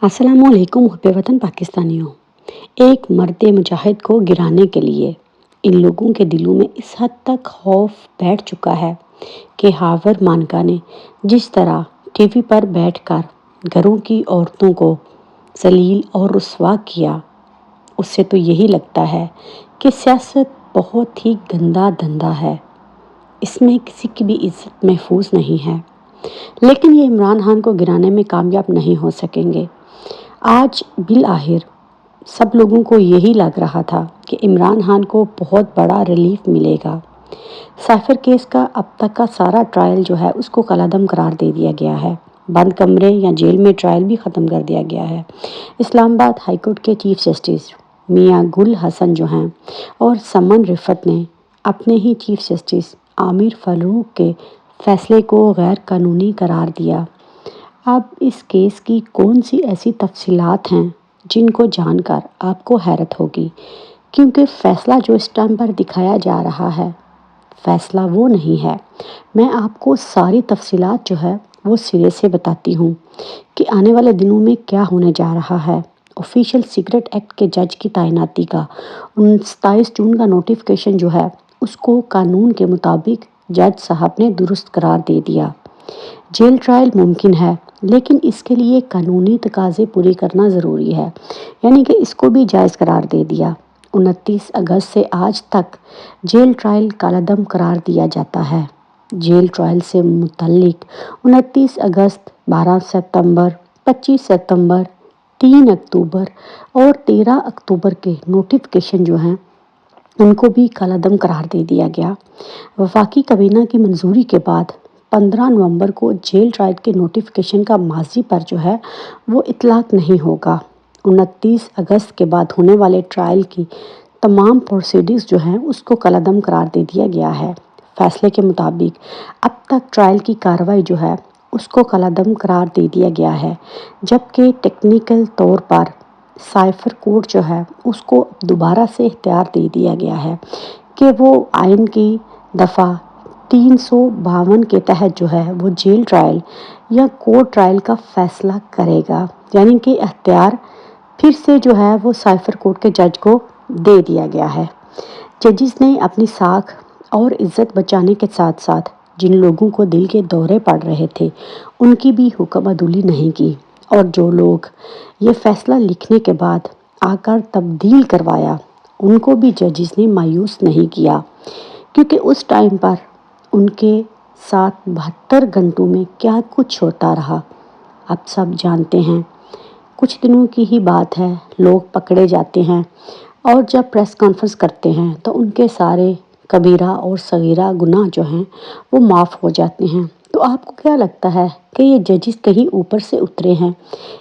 अस्सलाम वालेकुम हुब्बे वतन पाकिस्तानियों। एक मर्द मुजाहिद को गिराने के लिए इन लोगों के दिलों में इस हद तक खौफ बैठ चुका है कि हावर मानका ने जिस तरह टीवी पर बैठकर घरों की औरतों को जलील और रुस्वा किया, उससे तो यही लगता है कि सियासत बहुत ही गंदा धंधा है। इसमें किसी की भी इज्जत महफूज नहीं है। लेकिन ये इमरान खान को गिराने में कामयाब नहीं हो सकेंगे। आज बिल आखिर सब लोगों को यही लग रहा था कि इमरान खान को बहुत बड़ा रिलीफ मिलेगा। साइफर केस का अब तक का सारा ट्रायल जो है उसको कलादम करार दे दिया गया है। बंद कमरे या जेल में ट्रायल भी ख़त्म कर दिया गया है। इस्लामाबाद हाई कोर्ट के चीफ जस्टिस मियां गुल हसन जो हैं और समन रिफत ने अपने ही चीफ जस्टिस आमिर फारूक के फैसले को गैर कानूनी करार दिया। अब इस केस की कौन सी ऐसी तफसीलात हैं जिनको जानकर आपको हैरत होगी, क्योंकि फ़ैसला जो इस टाइम पर दिखाया जा रहा है फ़ैसला वो नहीं है। मैं आपको सारी तफसीलात जो है वो सिरे से बताती हूँ कि आने वाले दिनों में क्या होने जा रहा है। ऑफिशियल सीक्रेट एक्ट के जज की तैनाती का 27 जून का नोटिफिकेशन जो है उसको कानून के मुताबिक जज साहब ने दुरुस्त करार दे दिया। जेल ट्रायल मुमकिन है, लेकिन इसके लिए कानूनी तकाज़े पूरे करना ज़रूरी है, यानी कि इसको भी जायज़ करार दे दिया। 29 अगस्त से आज तक जेल ट्रायल कालादम करार दिया जाता है। जेल ट्रायल से मुतल्लिक 29 अगस्त, 12 सितंबर, 25 सितंबर, 3 अक्टूबर और 13 अक्टूबर के नोटिफिकेशन जो हैं उनको भी कालादम करार दे दिया गया। वफाकी काबीना की मंजूरी के बाद 15 नवंबर को जेल ट्रायल के नोटिफिकेशन का माजी पर जो है वो इतलाक नहीं होगा। 29 अगस्त के बाद होने वाले ट्रायल की तमाम प्रोसीडिंग्स जो हैं उसको कलादम करार दे दिया गया है। फैसले के मुताबिक अब तक ट्रायल की कार्रवाई जो है उसको कलादम करार दे दिया गया है, जबकि टेक्निकल तौर पर साइफर कोर्ट जो है उसको दोबारा से इख्तियार दे दिया गया है कि वो आइन की दफ़ा 352 के तहत जो है वो जेल ट्रायल या कोर्ट ट्रायल का फ़ैसला करेगा, यानी कि इख्तियार फिर से जो है वो साइफर कोर्ट के जज को दे दिया गया है। जजिस ने अपनी साख और इज्जत बचाने के साथ साथ जिन लोगों को दिल के दौरे पड़ रहे थे उनकी भी हुक्म अदुली नहीं की, और जो लोग ये फैसला लिखने के बाद आकर तब्दील करवाया उनको भी जजिस ने मायूस नहीं किया, क्योंकि उस टाइम पर उनके साथ 72 घंटों में क्या कुछ होता रहा आप सब जानते हैं। कुछ दिनों की ही बात है, लोग पकड़े जाते हैं और जब प्रेस कॉन्फ्रेंस करते हैं तो उनके सारे कबीरा और सगीरा गुनाह जो हैं वो माफ़ हो जाते हैं। तो आपको क्या लगता है कि ये जजिस कहीं ऊपर से उतरे हैं?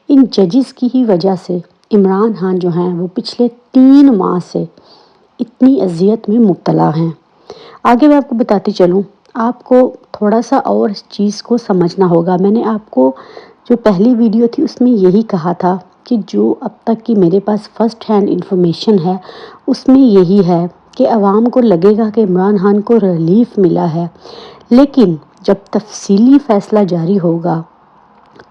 इन जजिस की ही वजह से इमरान खान जो हैं वो पिछले 3 माह से इतनी अजियत में मुब्तला हैं। आगे मैं आपको बताती चलूँ, आपको थोड़ा सा और इस चीज़ को समझना होगा। मैंने आपको जो पहली वीडियो थी उसमें यही कहा था कि जो अब तक की मेरे पास फ़र्स्ट हैंड इंफॉर्मेशन है उसमें यही है कि अवाम को लगेगा कि इमरान खान को रिलीफ मिला है, लेकिन जब तफसीली फ़ैसला जारी होगा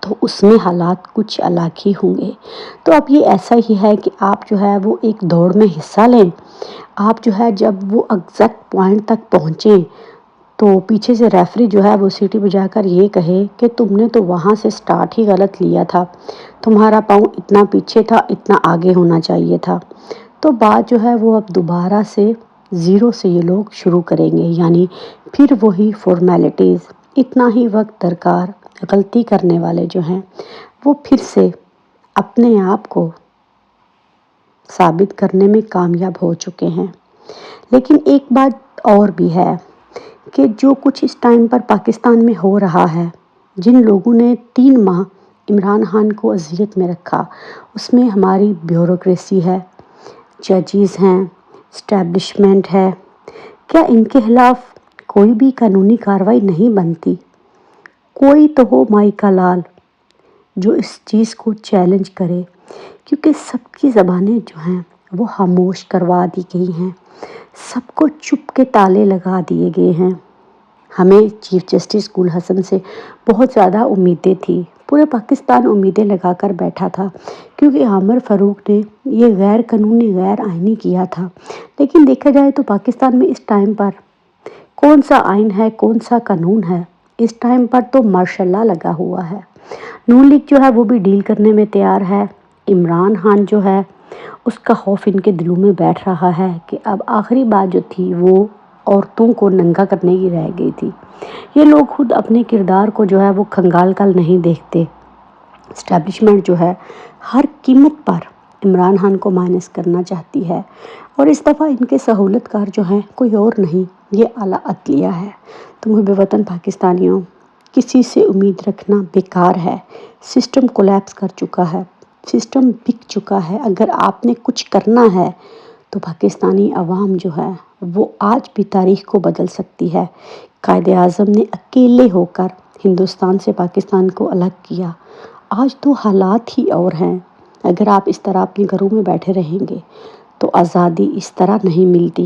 तो उसमें हालात कुछ अलग ही होंगे। तो अब ये ऐसा ही है कि आप जो है वो एक दौड़ में हिस्सा लें, आप जो है जब वो एग्जैक्ट पॉइंट तक पहुँचें तो पीछे से रेफरी जो है वो सीटी बजाकर ये कहे कि तुमने तो वहाँ से स्टार्ट ही गलत लिया था, तुम्हारा पाँव इतना पीछे था, इतना आगे होना चाहिए था। तो बात जो है वो अब दोबारा से ज़ीरो से ये लोग शुरू करेंगे, यानी फिर वही फॉर्मेलिटीज़, इतना ही वक्त दरकार। गलती करने वाले जो हैं वो फिर से अपने आप को साबित करने में कामयाब हो चुके हैं। लेकिन एक बात और भी है कि जो कुछ इस टाइम पर पाकिस्तान में हो रहा है, जिन लोगों ने 3 माह इमरान खान को अजियत में रखा, उसमें हमारी ब्यूरोक्रेसी है, जजेस हैं, इस्टेब्लिशमेंट है। क्या इनके खिलाफ कोई भी कानूनी कार्रवाई नहीं बनती? कोई तो हो माई का लाल जो इस चीज़ को चैलेंज करे, क्योंकि सबकी ज़बानें जो हैं वो खामोश करवा दी गई हैं, सबको चुप के ताले लगा दिए गए हैं। ہمیں چیف جسٹس گل حسن سے بہت زیادہ امیدیں تھیں، پورے پاکستان امیدیں لگا کر بیٹھا تھا، کیونکہ عامر فاروق نے یہ غیر قانونی غیر آئینی کیا تھا۔ لیکن دیکھا جائے تو پاکستان میں اس ٹائم پر کون سا آئین ہے، کون سا قانون ہے؟ اس ٹائم پر تو ماشاء اللہ لگا ہوا ہے۔ نون لیگ جو ہے وہ بھی ڈیل کرنے میں تیار ہے۔ عمران خان جو ہے اس کا خوف ان کے دلوں میں بیٹھ رہا ہے کہ اب آخری بات جو تھی وہ عورتوں کو ننگا کرنے کی رہ گئی تھی۔ یہ لوگ خود اپنے کردار کو جو ہے وہ کھنگال کر نہیں دیکھتے۔ اسٹیبلشمنٹ جو ہے ہر قیمت پر عمران خان کو مائنس کرنا چاہتی ہے، اور اس دفعہ ان کے سہولت کار جو ہیں کوئی اور نہیں، یہ اعلیٰ عدلیہ ہے۔ تو محب وطن پاکستانیوں، کسی سے امید رکھنا بیکار ہے۔ سسٹم کولیپس کر چکا ہے، سسٹم بک چکا ہے۔ اگر آپ نے کچھ کرنا ہے تو پاکستانی عوام جو ہے وہ آج بھی تاریخ کو بدل سکتی ہے۔ قائد اعظم نے اکیلے ہو کر ہندوستان سے پاکستان کو الگ کیا۔ آج تو حالات ہی اور ہیں۔ اگر آپ اس طرح اپنے گھروں میں بیٹھے رہیں گے تو آزادی اس طرح نہیں ملتی۔